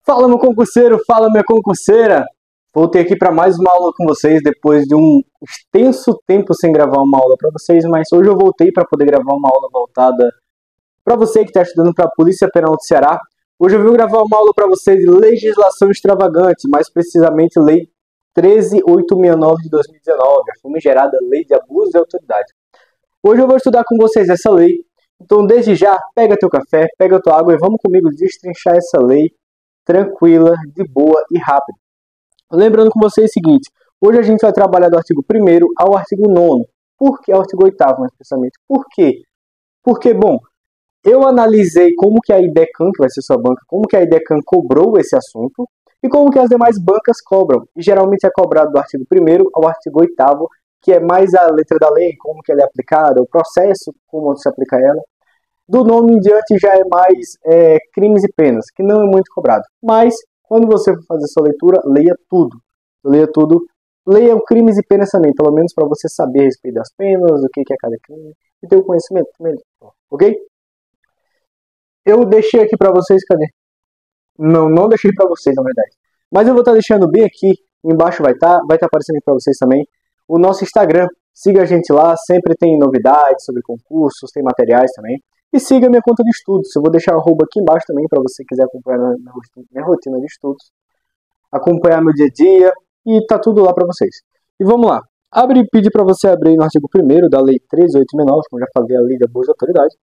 Fala, meu concurseiro, fala, minha concurseira! Voltei aqui para mais uma aula com vocês depois de um extenso tempo sem gravar uma aula para vocês, mas hoje eu voltei para poder gravar uma aula voltada para você que está estudando para a Polícia Penal do Ceará. Hoje eu vim gravar uma aula para vocês de legislação extravagante, mais precisamente Lei 13.869 de 2019, a famigerada Lei de Abuso de Autoridade. Hoje eu vou estudar com vocês essa lei, então desde já, pega teu café, pega tua água e vamos comigo destrinchar essa lei tranquila, de boa e rápida. Lembrando com vocês o seguinte, hoje a gente vai trabalhar do artigo 1º ao artigo 9º, por que ao artigo 8º, mais precisamente. Por quê? Porque, bom, eu analisei como que a IDECAM, que vai ser sua banca, como que a IDECAM cobrou esse assunto e como que as demais bancas cobram. E geralmente é cobrado do artigo 1º ao artigo 8º, que é mais a letra da lei, como que ela é aplicada, o processo, como se aplica ela. Do 9 em diante já é mais crimes e penas, que não é muito cobrado. Mas, quando você for fazer sua leitura, leia tudo. Leia tudo. Leia o crimes e penas também, pelo menos para você saber a respeito das penas, o que é cada crime, e ter o conhecimento também. Ok? Eu deixei aqui para vocês, cadê? Não deixei para vocês, na verdade. Mas eu vou estar deixando bem aqui, embaixo vai estar aparecendo para vocês também, o nosso Instagram. Siga a gente lá, sempre tem novidades sobre concursos, tem materiais também. E siga minha conta de estudos. Eu vou deixar o arroba aqui embaixo também para você quiser acompanhar minha rotina de estudos. Acompanhar meu dia a dia. E tá tudo lá para vocês. E vamos lá. Pede para você abrir no artigo 1º da Lei 13.869, como já falei, a Lei de Abuso de Autoridade.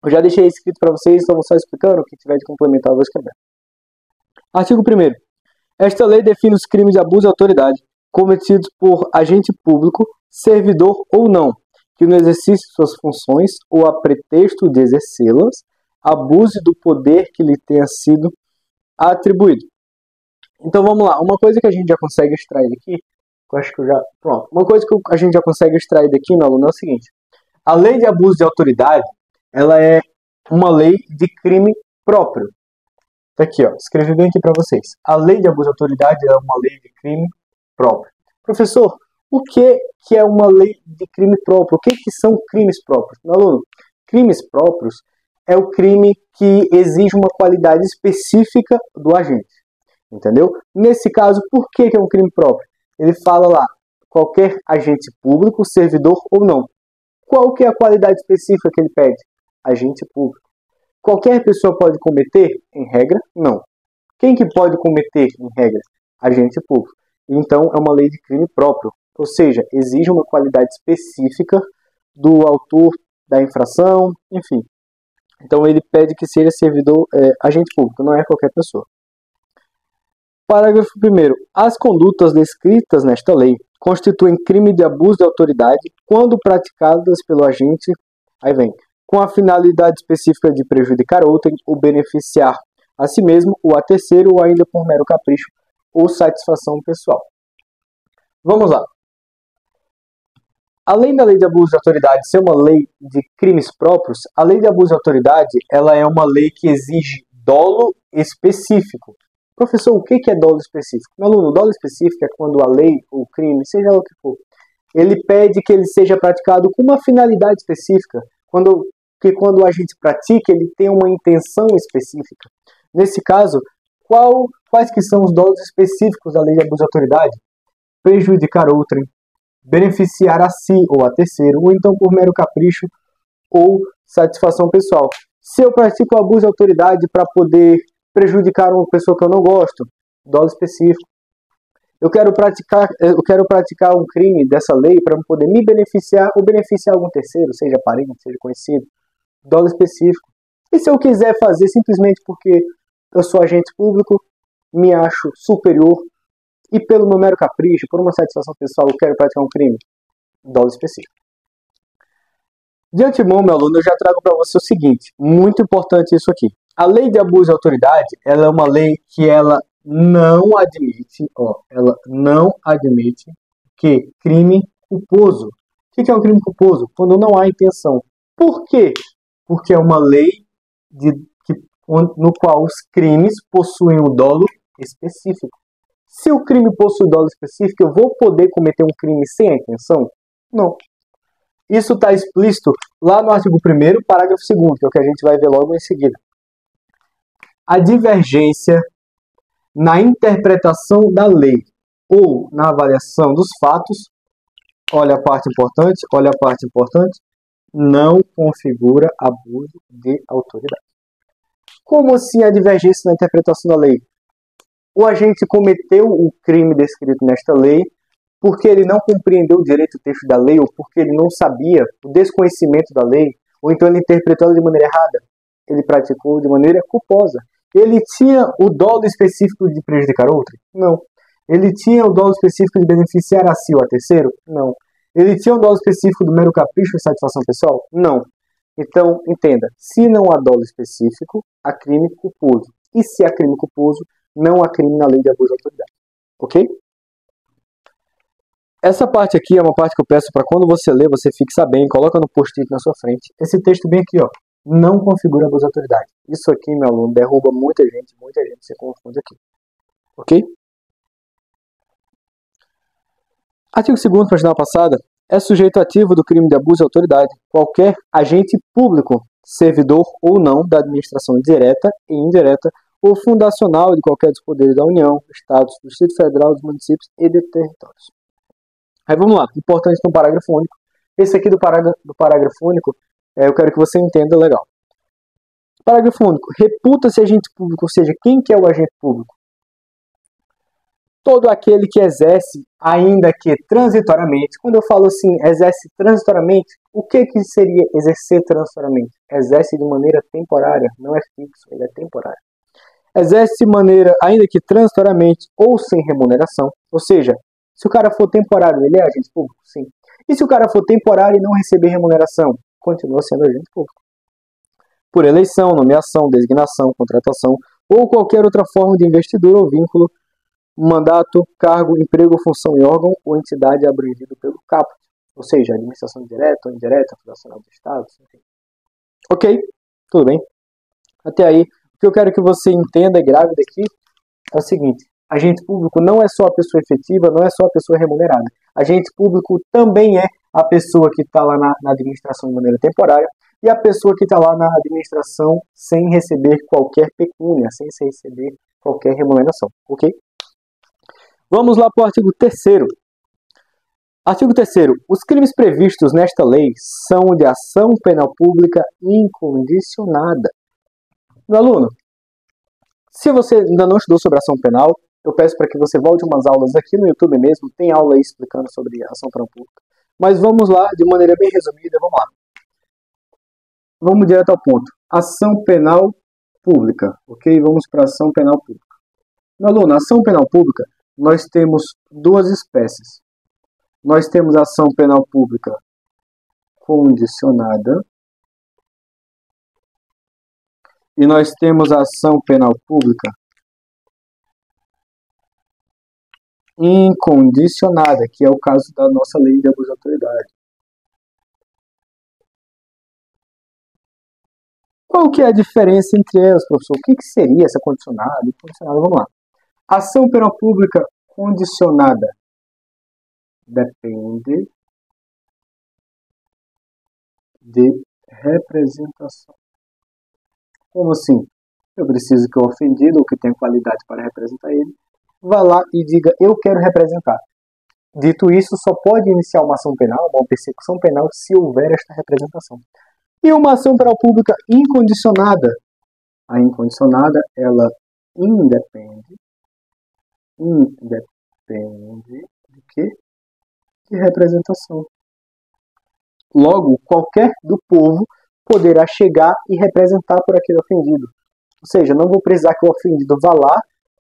Eu já deixei escrito para vocês, então vou só explicando. O que tiver de complementar eu vou escrever. Artigo 1º. Esta lei define os crimes de abuso de autoridade cometidos por agente público, servidor ou não, que no exercício de suas funções ou a pretexto de exercê-las, abuse do poder que lhe tenha sido atribuído. Então vamos lá, uma coisa que a gente já consegue extrair daqui, eu acho que eu já... Pronto, uma coisa que a gente já consegue extrair daqui, meu aluno, é o seguinte. A lei de abuso de autoridade, ela é uma lei de crime próprio. Tá aqui, ó, escrevi bem aqui para vocês. A lei de abuso de autoridade é uma lei de crime próprio. Professor, o que é uma lei de crime próprio? O que são crimes próprios? Meu aluno, crimes próprios é o crime que exige uma qualidade específica do agente. Entendeu? Nesse caso, por que é um crime próprio? Ele fala lá, qualquer agente público, servidor ou não. Qual que é a qualidade específica que ele pede? Agente público. Qualquer pessoa pode cometer? Em regra, não. Quem que pode cometer, em regra? Agente público. Então, é uma lei de crime próprio. Ou seja, exige uma qualidade específica do autor da infração, enfim. Então, ele pede que seja servidor, agente público, não é qualquer pessoa. Parágrafo 1º. As condutas descritas nesta lei constituem crime de abuso de autoridade quando praticadas pelo agente, aí vem, com a finalidade específica de prejudicar outrem ou beneficiar a si mesmo ou a terceiro ou ainda por mero capricho ou satisfação pessoal. Vamos lá. Além da lei de abuso de autoridade ser uma lei de crimes próprios, a lei de abuso de autoridade ela é uma lei que exige dolo específico. Professor, o que é dolo específico? Meu aluno, dolo específico é quando a lei ou o crime, seja lá o que for, ele pede que ele seja praticado com uma finalidade específica, que quando a gente pratica, ele tem uma intenção específica. Nesse caso, quais que são os dolos específicos da lei de abuso de autoridade? Prejudicar outrem, beneficiar a si ou a terceiro, ou então por mero capricho ou satisfação pessoal. Se eu pratico o abuso de autoridade para poder prejudicar uma pessoa que eu não gosto, dolo específico. Eu quero praticar um crime dessa lei para poder me beneficiar ou beneficiar algum terceiro, seja parente, seja conhecido, dolo específico. E se eu quiser fazer simplesmente porque eu sou agente público, me acho superior, e pelo meu mero capricho, por uma satisfação pessoal, eu quero praticar um crime, dolo específico. De antemão, meu aluno, eu já trago para você o seguinte, muito importante isso aqui. A lei de abuso de autoridade, ela é uma lei que ela não admite que crime culposo. O que é um crime culposo? Quando não há intenção. Por quê? Porque é uma lei no qual os crimes possuem um dolo específico. Se o crime possui dolo específico, eu vou poder cometer um crime sem a intenção? Não. Isso está explícito lá no artigo 1º, parágrafo 2º, que é o que a gente vai ver logo em seguida. A divergência na interpretação da lei ou na avaliação dos fatos, olha a parte importante, não configura abuso de autoridade. Como assim a divergência na interpretação da lei? O agente cometeu o crime descrito nesta lei porque ele não compreendeu direito o texto da lei, ou porque ele não sabia, o desconhecimento da lei, ou então ele interpretou ela de maneira errada. Ele praticou de maneira culposa. Ele tinha o dolo específico de prejudicar outro? Não. Ele tinha o dolo específico de beneficiar a si ou a terceiro? Não. Ele tinha o dolo específico do mero capricho e satisfação pessoal? Não. Então, entenda, se não há dolo específico, há crime culposo. E se há crime culposo, não há crime na lei de abuso de autoridade. Ok? Essa parte aqui é uma parte que eu peço para quando você lê, você fixa bem, coloca no post-it na sua frente. Esse texto bem aqui, ó, não configura abuso de autoridade. Isso aqui, meu aluno, derruba muita gente se confunde aqui. Ok? Artigo 2º, página passada, é sujeito ativo do crime de abuso de autoridade qualquer agente público, servidor ou não da administração direta e indireta ou fundacional de qualquer dos poderes da União, Estados, do Distrito Federal, dos municípios e de territórios. Aí vamos lá, importante no parágrafo único. Esse aqui do parágrafo único, eu quero que você entenda legal. Parágrafo único. Reputa-se agente público, ou seja, quem que é o agente público? Todo aquele que exerce, ainda que transitoriamente. Quando eu falo assim, exerce transitoriamente, o que seria exercer transitoriamente? Exerce de maneira temporária, não é fixo, ele é temporário. Exerce de maneira, ainda que transitoriamente ou sem remuneração, ou seja, se o cara for temporário, ele é agente público? Sim. E se o cara for temporário e não receber remuneração? Continua sendo agente público. Por eleição, nomeação, designação, contratação ou qualquer outra forma de investidura ou vínculo, mandato, cargo, emprego, função e órgão ou entidade abrangido pelo caput. Ou seja, administração direta ou indireta, fundacional do Estado, enfim. Ok? Tudo bem? Até aí, o que eu quero que você entenda e grave daqui é o seguinte. Agente público não é só a pessoa efetiva, não é só a pessoa remunerada. Agente público também é a pessoa que está lá na administração de maneira temporária e a pessoa que está lá na administração sem receber qualquer pecúnia, sem receber qualquer remuneração. Ok? Vamos lá para o artigo 3º. Artigo 3º. Os crimes previstos nesta lei são de ação penal pública incondicionada. Meu aluno, se você ainda não estudou sobre ação penal, eu peço para que você volte umas aulas aqui no YouTube mesmo, tem aula aí explicando sobre ação penal pública. Mas vamos lá, de maneira bem resumida, vamos lá. Vamos direto ao ponto. Ação penal pública, ok? Vamos para ação penal pública. Meu aluno, ação penal pública, nós temos duas espécies. Nós temos ação penal pública condicionada e nós temos a ação penal pública incondicionada, que é o caso da nossa lei de abuso de autoridade. Qual que é a diferença entre elas, professor? O que seria essa condicionada e incondicionada? Vamos lá. Ação penal pública condicionada depende de representação. Como assim? Eu preciso que o ofendido, ou que tenha qualidade para representar ele, vá lá e diga, eu quero representar. Dito isso, só pode iniciar uma ação penal, uma persecução penal, se houver esta representação. E uma ação penal pública incondicionada. A incondicionada, ela independe de quê? De representação. Logo, qualquer do povo poderá chegar e representar por aquele ofendido. Ou seja, não vou precisar que o ofendido vá lá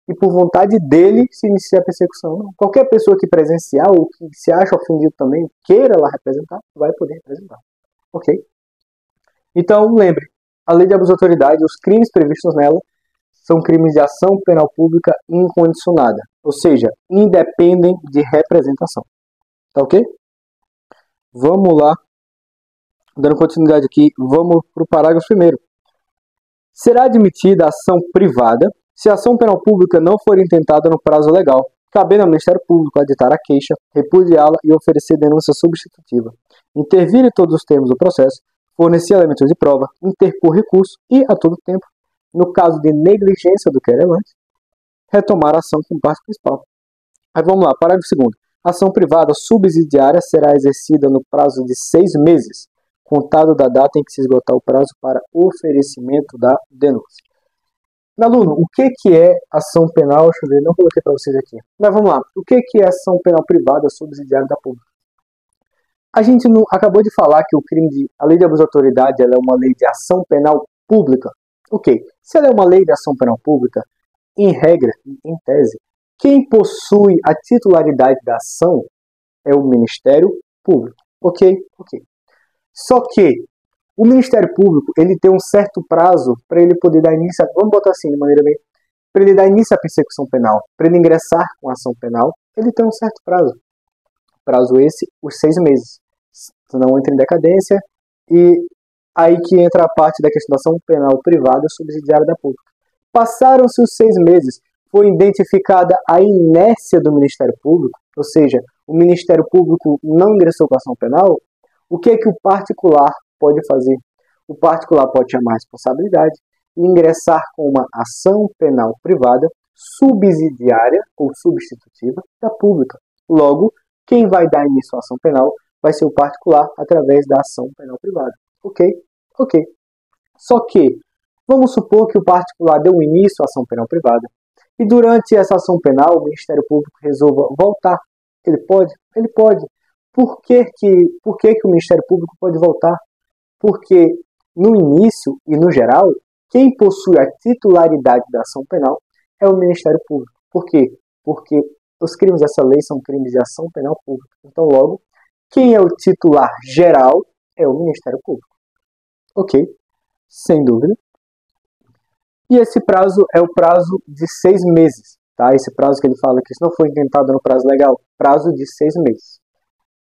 e por vontade dele se inicie a persecução. Não. Qualquer pessoa que presenciar ou que se acha ofendido também, queira lá representar, vai poder representar. Ok? Então, lembre, a lei de abuso de autoridade, os crimes previstos nela, são crimes de ação penal pública incondicionada. Ou seja, independem de representação. Tá ok? Vamos lá. Dando continuidade aqui, vamos para o parágrafo 1º. Será admitida a ação privada se a ação penal pública não for intentada no prazo legal, cabendo ao Ministério Público aditar a queixa, repudiá-la e oferecer denúncia substitutiva, intervir em todos os termos do processo, fornecer elementos de prova, interpor recurso e, a todo tempo, no caso de negligência do querelante, retomar a ação como parte principal. Aí vamos lá, parágrafo 2º. Ação privada subsidiária será exercida no prazo de 6 meses, contado da data em que se esgotar o prazo para oferecimento da denúncia. Meu aluno, o que é ação penal? Deixa eu ver, não coloquei para vocês aqui. Mas vamos lá, o que é ação penal privada subsidiária da pública? A gente não acabou de falar que a lei de abuso de autoridade ela é uma lei de ação penal pública. Ok, se ela é uma lei de ação penal pública, em regra, em tese, quem possui a titularidade da ação é o Ministério Público. Ok. Só que o Ministério Público ele tem um certo prazo para ele poder dar início, vamos botar assim de maneira bem, para ele dar início à persecução penal, para ele ingressar com a ação penal, ele tem um certo prazo. Prazo esse, os 6 meses. Senão entra em decadência e aí que entra a parte da questão da ação penal privada subsidiária da pública. Passaram-se os 6 meses, foi identificada a inércia do Ministério Público, ou seja, o Ministério Público não ingressou com a ação penal, o que o particular pode fazer? O particular pode chamar a responsabilidade e ingressar com uma ação penal privada subsidiária ou substitutiva da pública. Logo, quem vai dar início à ação penal vai ser o particular através da ação penal privada. Ok. Só que, vamos supor que o particular deu início à ação penal privada e durante essa ação penal o Ministério Público resolva voltar. Ele pode? Por que o Ministério Público pode voltar? Porque no início e no geral, quem possui a titularidade da ação penal é o Ministério Público. Por quê? Porque os crimes dessa lei são crimes de ação penal pública. Então, logo, quem é o titular geral é o Ministério Público. Ok? Sem dúvida. E esse prazo é o prazo de 6 meses. Tá? Esse prazo que ele fala que se não for inventado no prazo legal, prazo de 6 meses.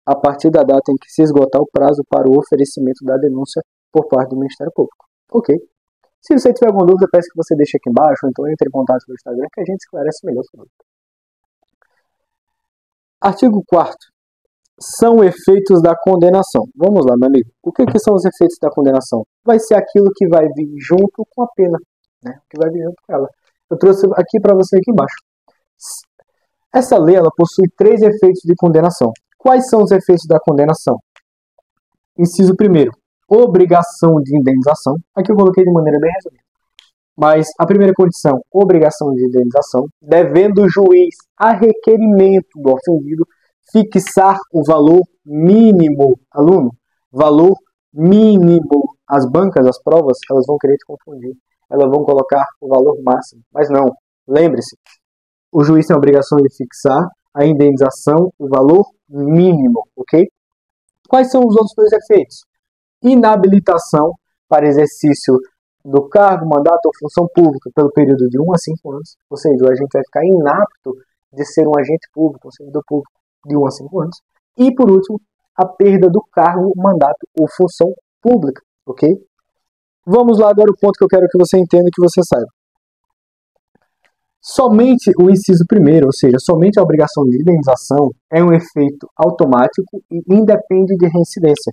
A partir da data em que se esgotar o prazo para o oferecimento da denúncia por parte do Ministério Público. Ok? Se você tiver alguma dúvida, peço que você deixe aqui embaixo, ou então entre em contato pelo Instagram que a gente esclarece melhor sua dúvida. Artigo 4º. São efeitos da condenação. Vamos lá, meu amigo. O que são os efeitos da condenação? Vai ser aquilo que vai vir junto com a pena, né? Que vai vir junto com ela. Eu trouxe aqui para você aqui embaixo. Essa lei ela possui 3 efeitos de condenação. Quais são os efeitos da condenação? Inciso 1º, obrigação de indenização. Aqui eu coloquei de maneira bem resumida. Mas a primeira condição, obrigação de indenização, devendo o juiz, a requerimento do ofendido, fixar o valor mínimo. Aluno, valor mínimo. As bancas, as provas, elas vão querer te confundir. Elas vão colocar o valor máximo. Mas não, lembre-se, o juiz tem a obrigação de fixar a indenização, o valor mínimo, ok? Quais são os outros 2 efeitos? Inabilitação para exercício do cargo, mandato ou função pública pelo período de 1 a 5 anos, ou seja, o agente vai ficar inapto de ser um agente público, um servidor público de 1 a 5 anos. E, por último, a perda do cargo, mandato ou função pública, ok? Vamos lá agora o ponto que eu quero que você entenda e que você saiba. Somente o inciso 1º, ou seja, somente a obrigação de indenização é um efeito automático e independe de reincidência.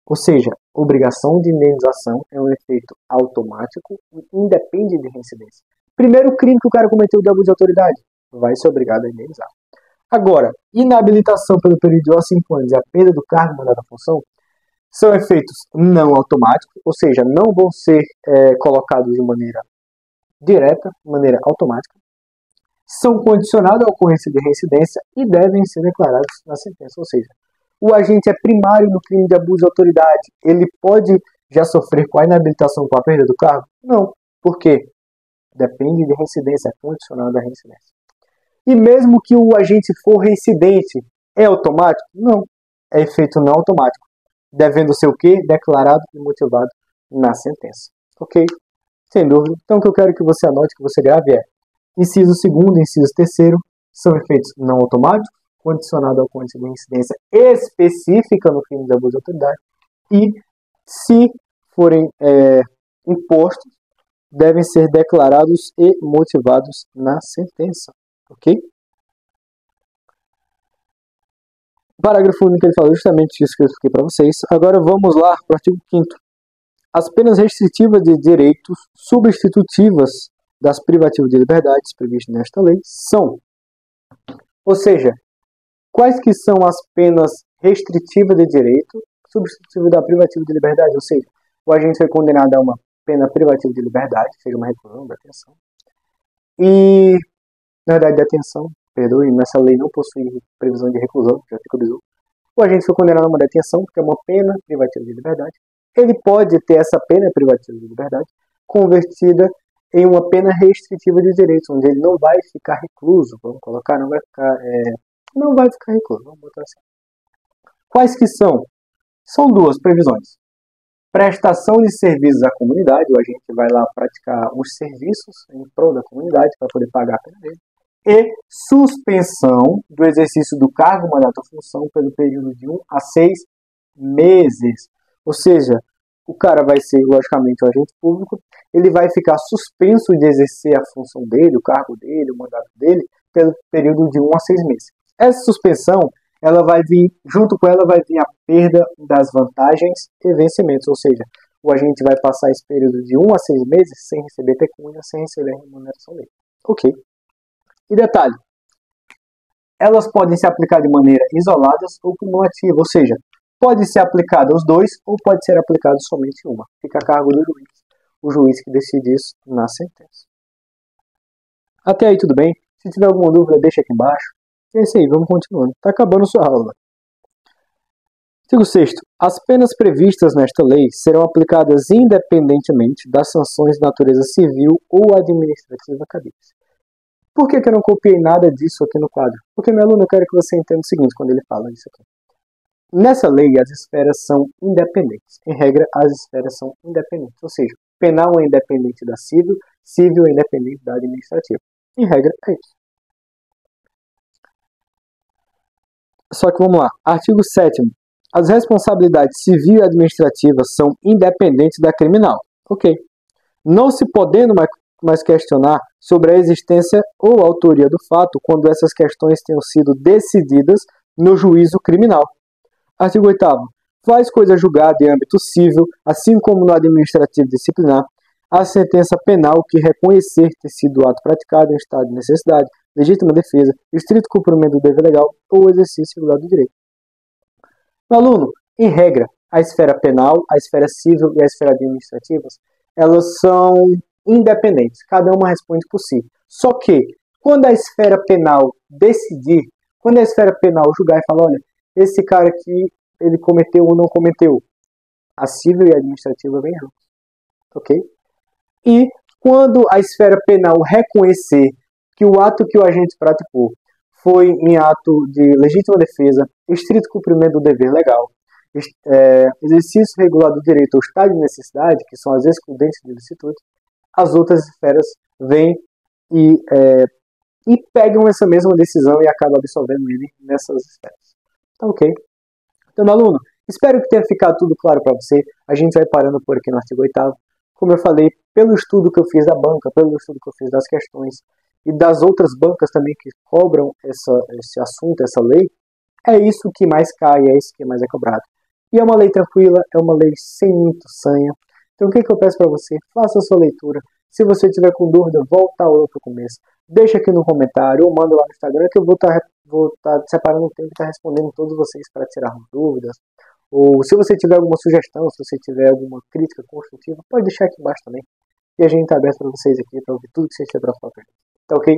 Ou seja, obrigação de indenização é um efeito automático e independe de reincidência. Primeiro crime que o cara cometeu de abuso de autoridade, vai ser obrigado a indenizar. Agora, inabilitação pelo período de 1 a 5 anos e a perda do cargo, mandato ou função são efeitos não automáticos, ou seja, não vão ser colocados de maneira direta, de maneira automática, são condicionados à ocorrência de reincidência e devem ser declarados na sentença. Ou seja, o agente é primário no crime de abuso de autoridade. Ele pode já sofrer com a inabilitação, com a perda do cargo? Não. Por quê? Depende de reincidência, é condicionado à reincidência. E mesmo que o agente for reincidente, é automático? Não. É efeito não automático. Devendo ser o quê? Declarado e motivado na sentença. Ok? Sem dúvida. Então o que eu quero que você anote, que você grave é inciso 2º e inciso 3º são efeitos não automáticos, condicionado à ocorrência de incidência específica no crime de abuso de autoridade e, se forem impostos, devem ser declarados e motivados na sentença. Ok? Parágrafo único, ele fala justamente isso que eu expliquei para vocês. Agora vamos lá para o artigo 5º. As penas restritivas de direitos substitutivas das privativas de liberdades previstas nesta lei são, ou seja, quais que são as penas restritivas de direito substitutiva da privativa de liberdade, ou seja, o agente foi condenado a uma pena privativa de liberdade, seja uma reclusão, detenção, e, na verdade, detenção, perdoe, nessa lei não possui previsão de reclusão, já fica bizu. O agente foi condenado a uma detenção, que é uma pena privativa de liberdade. Ele pode ter essa pena privativa de liberdade convertida em uma pena restritiva de direitos, onde ele não vai ficar recluso, vamos colocar, não vai ficar recluso, vamos botar assim. Quais que são? São duas previsões. Prestação de serviços à comunidade, o agente vai lá praticar os serviços em prol da comunidade para poder pagar a pena dele. E suspensão do exercício do cargo, mandato ou função pelo período de 1 a 6 meses. Ou seja, o cara vai ser, logicamente, o agente público, ele vai ficar suspenso de exercer a função dele, o cargo dele, o mandato dele, pelo período de 1 a 6 meses. Essa suspensão, ela vai vir, junto com ela vai vir a perda das vantagens e vencimentos, ou seja, o agente vai passar esse período de 1 a 6 meses sem receber pecúnia, sem receber a remuneração dele. Ok. E detalhe, elas podem ser aplicadas de maneira isoladas ou cumulativa, ou seja, pode ser aplicada aos dois ou pode ser aplicada somente uma. Fica a cargo do juiz, o juiz que decide isso na sentença. Até aí tudo bem? Se tiver alguma dúvida, deixa aqui embaixo. E é isso aí, vamos continuando. Está acabando sua aula. Artigo 6º. As penas previstas nesta lei serão aplicadas independentemente das sanções de natureza civil ou administrativa cabíveis. Por que eu não copiei nada disso aqui no quadro? Porque, meu aluno, eu quero que você entenda o seguinte quando ele fala isso aqui. Nessa lei, as esferas são independentes. Em regra, as esferas são independentes. Ou seja, penal é independente da civil, civil é independente da administrativa. Em regra, é isso. Só que vamos lá. Artigo 7º. As responsabilidades civil e administrativas são independentes da criminal. Ok. Não se podendo mais questionar sobre a existência ou autoria do fato quando essas questões tenham sido decididas no juízo criminal. Artigo 8º. Faz coisa julgada em âmbito civil, assim como no administrativo disciplinar, a sentença penal que reconhecer ter sido o ato praticado em estado de necessidade, legítima defesa, estrito cumprimento do dever legal ou exercício regular do direito. Meu aluno, em regra, a esfera penal, a esfera civil e a esfera administrativa, elas são independentes, cada uma responde por si. Só que, quando a esfera penal decidir, quando a esfera penal julgar e falar, olha, esse cara aqui, ele cometeu ou não cometeu, a civil e a administrativa vem juntos, ok? E quando a esfera penal reconhecer que o ato que o agente praticou foi em ato de legítima defesa, estrito cumprimento do dever legal, exercício regular do direito ou estado de necessidade, que são as excludentes de licitude, as outras esferas vêm e pegam essa mesma decisão e acabam absolvendo ele nessas esferas. Tá ok? Então, meu aluno, espero que tenha ficado tudo claro para você. A gente vai parando por aqui no artigo 8º. Como eu falei, pelo estudo que eu fiz da banca, pelo estudo que eu fiz das questões e das outras bancas também que cobram esse assunto, essa lei, é isso que mais cai, é isso que mais é cobrado. E é uma lei tranquila, é uma lei sem muito sanha. Então, o que eu peço para você? Faça a sua leitura. Se você tiver com dúvida, volta ao outro começo. Deixa aqui no comentário ou manda lá no Instagram que eu vou estar separando um tempo e estar respondendo todos vocês para tirar dúvidas. Ou se você tiver alguma sugestão, se você tiver alguma crítica construtiva, pode deixar aqui embaixo também. E a gente está aberto para vocês aqui, para ouvir tudo que vocês têm para falar. Tá ok?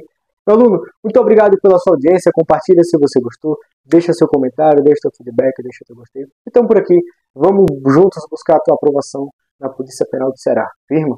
Meu aluno, muito obrigado pela sua audiência. Compartilha se você gostou. Deixa seu comentário, deixa seu feedback, deixa seu gostei. Então por aqui, vamos juntos buscar a tua aprovação na Polícia Penal do Ceará. Firma?